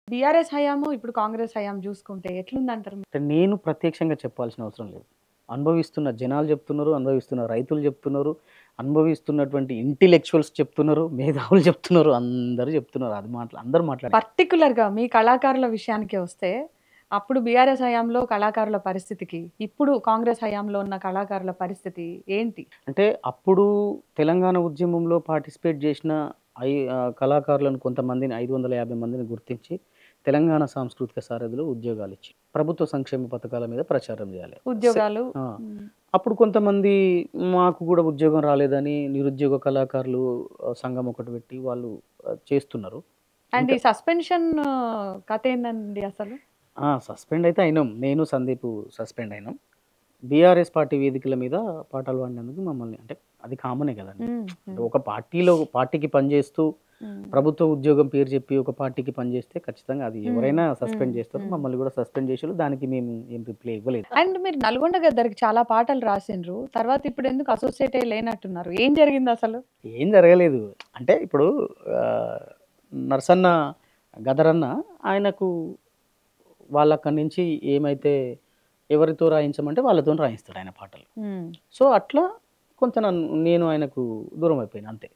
BRS హయాము, ఇప్పుడు కాంగ్రెస్ హయాం జూసుకుంటే ఎట్లుందంటారు? అంటే నేను ప్రత్యక్షంగా చెప్పాల్సిన అవసరం లేదు. అనుభవిస్తున్న జనాలు చెప్తున్నారు, అనుభవిస్తున్న రైతులు చెప్తున్నారు, అనుభవిస్తున్నటువంటి ఇంటెలెక్చువల్స్ చెప్తున్నారు, మేధావులు చెప్తున్నారు, అందరూ చెప్తున్నారు. అది అందరూ మాట్లాడారు. పర్టిక్యులర్‌గా మీ కళాకారుల విషయానికి వస్తే, అప్పుడు బీఆర్ఎస్ హయాంలో కళాకారుల పరిస్థితికి, ఇప్పుడు కాంగ్రెస్ హయాంలో ఉన్న కళాకారుల పరిస్థితి ఏంటి? అంటే అప్పుడు తెలంగాణ ఉద్యమంలో పార్టిసిపేట్ చేసిన కళాకారులను కొంతమందిని 550 మందిని గుర్తించి తెలంగాణ సాంస్కృతిక సారథిలో ఉద్యోగాలిచ్చి, ప్రభుత్వ సంక్షేమ పథకాల మీద ప్రచారం చేయాలి. ఉద్యోగాలు. ఆ! హ్మ్. అప్పుడు కొంతమంది మాకు గూడా ఉద్యోగం రాలేదని నిరుద్యోగ కళాకారులు సంఘం ఒకటి పెట్టి వాళ్ళు చేస్తున్నారు. అండ్ ఇంకా ఈ సస్పెన్షన్ కథేందండి అసలు? సస్పెండ్ అయితే అయినాం. నేను, సందీపు సస్పెండ్ అయినాం. బీఆర్ఎస్ పార్టీ వేదికల మీద పాటలు పాడినందుకు మమ్మల్ని అంటే అది కామనే గదండీ. హ్మ్. అంటే హ్మ్. ఒక పార్టీకి పనిచేస్తూ హ్మ్. ప్రభుత్వ ఉద్యోగం పేరు చెప్పి ఒక పార్టీకి పనిచేస్తే ఖచ్చితంగా అది హ్మ్. ఎవరైనా హ్మ్. సస్పెండ్ చేస్తారు. హ్మ్. మమ్మల్ని గూడా సస్పెండ్ చేసిర్రు. దానికి మేము ఏం రిప్లై ఇవ్వలేదు. అండ్ మీరు 'నల్గొండ గద్దర్‌కి' చాలా పాటలు రాసిండ్రు. తర్వాత ఇప్పుడెందుకు అసోసియేటే లేనట్టున్నారు? ఏం జరిగిందసలు? ఏం జరగలేదు. అంటే ఇప్పుడు ఆహ్, నరసన్న గదరన్న ఆయనకు వాళ్ళక్కడి నుంచి ఏమైతే ఎవరితో రాయించమంటే వాళ్ళతోని రాయిస్తాడు ఆయన పాటలు. హ్మ్. సో, అట్లా కొంత నేను ఆయనకు దూరం అయిపోయాను అంతే.